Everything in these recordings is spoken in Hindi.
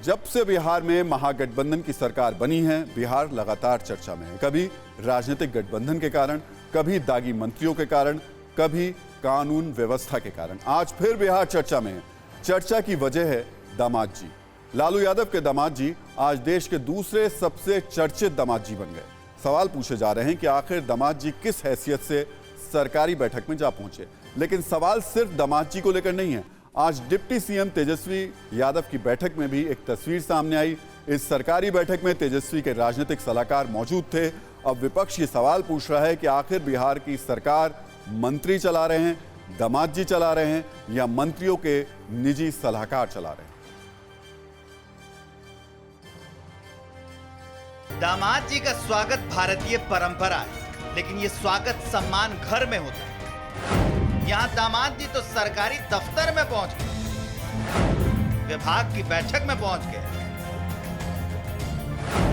जब से बिहार में महागठबंधन की सरकार बनी है, बिहार लगातार चर्चा में है। कभी राजनीतिक गठबंधन के कारण, कभी दागी मंत्रियों के कारण, कभी कानून व्यवस्था के कारण। आज फिर बिहार चर्चा में है। चर्चा की वजह है दामाद जी। लालू यादव के दामाद जी आज देश के दूसरे सबसे चर्चित दामाद जी बन गए। सवाल पूछे जा रहे हैं कि आखिर दामाद जी किस हैसियत से सरकारी बैठक में जा पहुंचे। लेकिन सवाल सिर्फ दामाद जी को लेकर नहीं है। आज डिप्टी सीएम तेजस्वी यादव की बैठक में भी एक तस्वीर सामने आई। इस सरकारी बैठक में तेजस्वी के राजनीतिक सलाहकार मौजूद थे। अब विपक्ष ये सवाल पूछ रहा है कि आखिर बिहार की सरकार मंत्री चला रहे हैं, दामाद जी चला रहे हैं, या मंत्रियों के निजी सलाहकार चला रहे हैं। दामाद जी का स्वागत भारतीय परंपरा है, लेकिन ये स्वागत सम्मान घर में होता है। यहाँ दामाद जी तो सरकारी दफ्तर में पहुंच गए, विभाग की बैठक में पहुंच गए,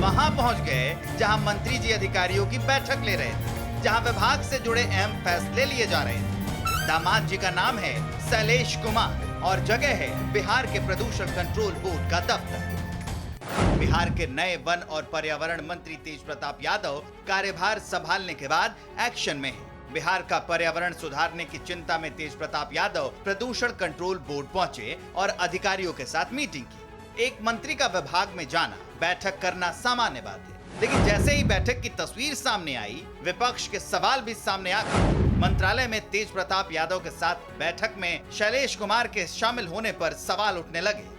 वहां पहुंच गए जहां मंत्री जी अधिकारियों की बैठक ले रहे थे, जहां विभाग से जुड़े अहम फैसले लिए जा रहे थे। दामाद जी का नाम है शैलेश कुमार और जगह है बिहार के प्रदूषण कंट्रोल बोर्ड का दफ्तर। बिहार के नए वन और पर्यावरण मंत्री तेज प्रताप यादव कार्यभार संभालने के बाद एक्शन में है। बिहार का पर्यावरण सुधारने की चिंता में तेज प्रताप यादव प्रदूषण कंट्रोल बोर्ड पहुंचे और अधिकारियों के साथ मीटिंग की। एक मंत्री का विभाग में जाना, बैठक करना सामान्य बात है, लेकिन जैसे ही बैठक की तस्वीर सामने आई, विपक्ष के सवाल भी सामने आ गए। मंत्रालय में तेज प्रताप यादव के साथ बैठक में शैलेश कुमार के शामिल होने पर सवाल उठने लगे।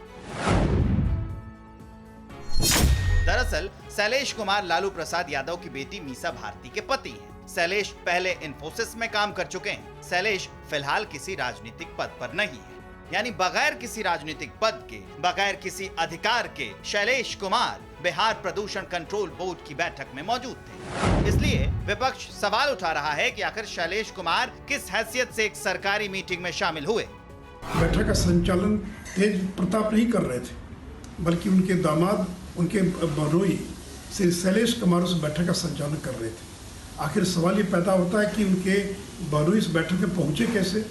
दरअसल शैलेश कुमार लालू प्रसाद यादव की बेटी मीसा भारती के पति हैं। शैलेश पहले इन्फोसिस में काम कर चुके हैं। शैलेश फिलहाल किसी राजनीतिक पद पर नहीं है, यानी बगैर किसी राजनीतिक पद के, बगैर किसी अधिकार के शैलेश कुमार बिहार प्रदूषण कंट्रोल बोर्ड की बैठक में मौजूद थे। इसलिए विपक्ष सवाल उठा रहा है कि आखिर शैलेश कुमार किस हैसियत से एक सरकारी मीटिंग में शामिल हुए। बैठक का संचालन तेज प्रताप नहीं कर रहे थे, बल्कि उनके दामाद, उनके बहनोई श्री शैलेश कुमार उस बैठक का संचालन कर रहे थे। आखिर सवाल ये पैदा होता है कि उनके बहनोई इस बैठक में पहुंचे कैसे,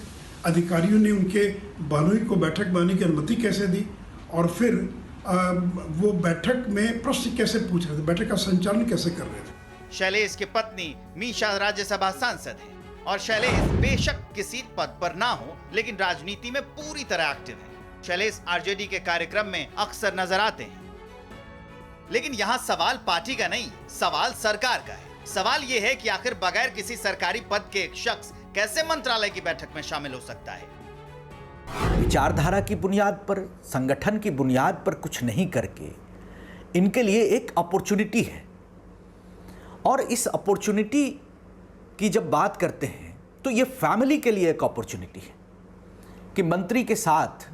अधिकारियों ने उनके बहनोई को बैठक में आने की अनुमति कैसे दी, और फिर वो बैठक में प्रश्न कैसे पूछ रहे थे, बैठक का संचालन कैसे कर रहे थे। शैलेश की पत्नी मीसा राज्यसभा सांसद है और शैलेश बेशक किसी पद पर ना हो, लेकिन राजनीति में पूरी तरह एक्टिव है। शैलेश आरजेडी के कार्यक्रम में अक्सर नजर आते हैं। लेकिन यहाँ सवाल पार्टी का नहीं, सवाल सरकार का है। सवाल ये है कि आखिर बगैर किसी सरकारी पद के एक शख्स कैसे मंत्रालय की बैठक में शामिल हो सकता है। विचारधारा की बुनियाद पर, संगठन की बुनियाद पर कुछ नहीं करके इनके लिए एक अपॉर्चुनिटी है, और इस अपॉर्चुनिटी की जब बात करते हैं तो ये फैमिली के लिए एक अपॉर्चुनिटी है कि मंत्री के साथ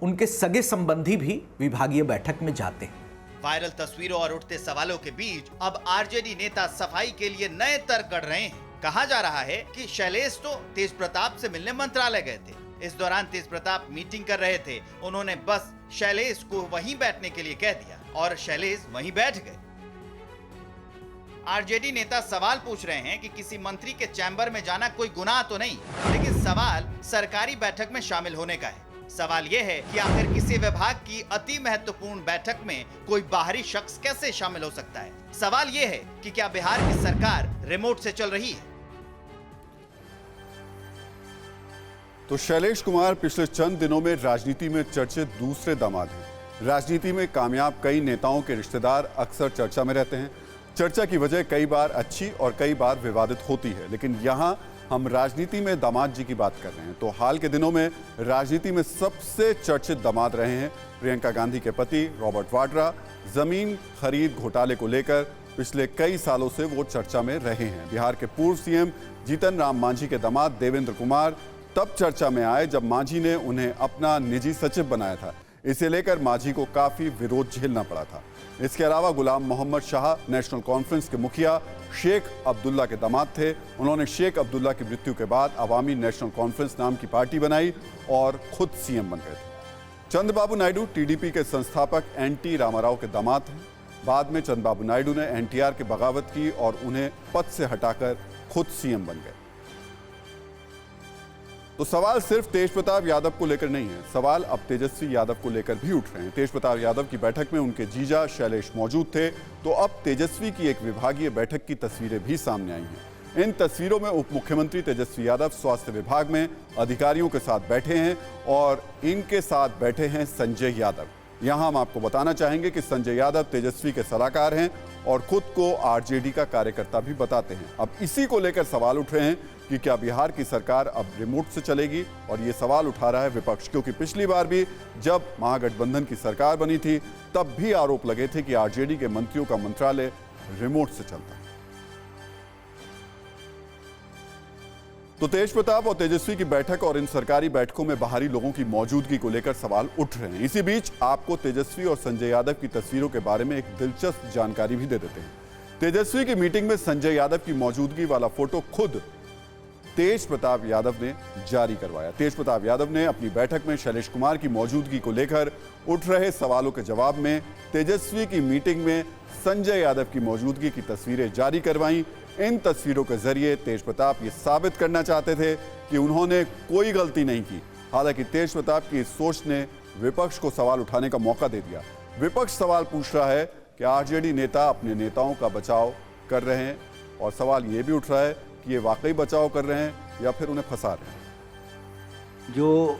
उनके सगे संबंधी भी विभागीय बैठक में जाते हैं। वायरल तस्वीरों और उठते सवालों के बीच अब आरजेडी नेता सफाई के लिए नए तर्क गढ़ रहे हैं। कहा जा रहा है कि शैलेश तो तेज प्रताप से मिलने मंत्रालय गए थे। इस दौरान तेज प्रताप मीटिंग कर रहे थे। उन्होंने बस शैलेश को वहीं बैठने के लिए कह दिया और शैलेश वहीं बैठ गए। आरजेडी नेता सवाल पूछ रहे हैं कि किसी मंत्री के चैम्बर में जाना कोई गुनाह तो नहीं, लेकिन सवाल सरकारी बैठक में शामिल होने का है। सवाल यह है कि आखिर किसी विभाग की अति महत्वपूर्ण बैठक में कोई बाहरी शख्स कैसे शामिल हो सकता है। सवाल यह है कि क्या बिहार की सरकार रिमोट से चल रही है। तो शैलेश कुमार पिछले चंद दिनों में राजनीति में चर्चित दूसरे दामाद हैं। राजनीति में कामयाब कई नेताओं के रिश्तेदार अक्सर चर्चा में रहते हैं। चर्चा की वजह कई बार अच्छी और कई बार विवादित होती है, लेकिन यहाँ हम राजनीति में दामाद जी की बात कर रहे हैं। तो हाल के दिनों में राजनीति में सबसे चर्चित दामाद रहे हैं प्रियंका गांधी के पति रॉबर्ट वाड्रा। जमीन खरीद घोटाले को लेकर पिछले कई सालों से वो चर्चा में रहे हैं। बिहार के पूर्व सीएम जीतन राम मांझी के दामाद देवेंद्र कुमार तब चर्चा में आए जब मांझी ने उन्हें अपना निजी सचिव बनाया था। इसे लेकर मांझी को काफी विरोध झेलना पड़ा था। इसके अलावा गुलाम मोहम्मद शाह नेशनल कॉन्फ्रेंस के मुखिया शेख अब्दुल्ला के दामाद थे। उन्होंने शेख अब्दुल्ला की मृत्यु के बाद अवामी नेशनल कॉन्फ्रेंस नाम की पार्टी बनाई और खुद सीएम बन गए थे। चंद्रबाबू नायडू टीडीपी के संस्थापक एनटी रामाराव के दामाद हैं। बाद में चंद्रबाबू नायडू ने एनटीआर की बगावत की और उन्हें पद से हटाकर खुद सीएम बन गए। तो सवाल सिर्फ तेज प्रताप यादव को लेकर नहीं है, सवाल अब तेजस्वी यादव को लेकर भी उठ रहे हैं। तेज प्रताप यादव की बैठक में उनके जीजा शैलेश मौजूद थे, तो अब तेजस्वी की एक विभागीय बैठक की तस्वीरें भी सामने आई हैं। इन तस्वीरों में उप मुख्यमंत्री तेजस्वी यादव स्वास्थ्य विभाग में अधिकारियों के साथ बैठे हैं और इनके साथ बैठे हैं संजय यादव। यहां हम आपको बताना चाहेंगे कि संजय यादव तेजस्वी के सलाहकार हैं और खुद को आरजेडी का कार्यकर्ता भी बताते हैं। अब इसी को लेकर सवाल उठ रहे हैं कि क्या बिहार की सरकार अब रिमोट से चलेगी, और ये सवाल उठा रहा है विपक्ष, क्योंकि पिछली बार भी जब महागठबंधन की सरकार बनी थी तब भी आरोप लगे थे कि आरजेडी के मंत्रियों का मंत्रालय रिमोट से चलता है। तो तेज प्रताप और तेजस्वी की बैठक और इन सरकारी बैठकों में बाहरी लोगों की मौजूदगी को लेकर सवाल उठ रहे हैं। इसी बीच आपको तेजस्वी और संजय यादव की तस्वीरों के बारे में एक दिलचस्प जानकारी भी दे देते हैं। तेजस्वी की मीटिंग में संजय यादव की मौजूदगी वाला फोटो खुद तेज प्रताप यादव ने जारी करवाया। तेज प्रताप यादव ने अपनी बैठक में शैलेश कुमार की मौजूदगी को लेकर उठ रहे सवालों के जवाब में तेजस्वी की मीटिंग में संजय यादव की मौजूदगी की तस्वीरें जारी करवाईं। इन तस्वीरों के जरिए तेज प्रताप ये साबित करना चाहते थे कि उन्होंने कोई गलती नहीं की। हालांकि तेज प्रताप की इस सोच ने विपक्ष को सवाल उठाने का मौका दे दिया। विपक्ष सवाल पूछ रहा है कि आरजेडी नेता अपने नेताओं का बचाव कर रहे हैं, और सवाल ये भी उठ रहा है कि ये वाकई बचाव कर रहे हैं या फिर उन्हें फंसा रहे हैं। जो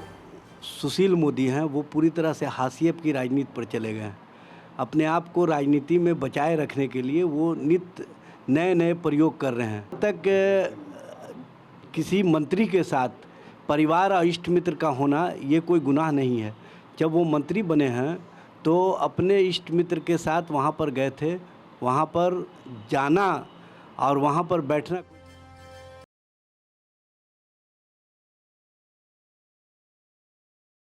सुशील मोदी हैं वो पूरी तरह से हाशिए की राजनीति पर चले गए हैं। अपने आप को राजनीति में बचाए रखने के लिए वो नित्य नए नए प्रयोग कर रहे हैं। अब तक किसी मंत्री के साथ परिवार और इष्ट मित्र का होना ये कोई गुनाह नहीं है। जब वो मंत्री बने हैं तो अपने इष्ट मित्र के साथ वहाँ पर गए थे, वहाँ पर जाना और वहाँ पर बैठना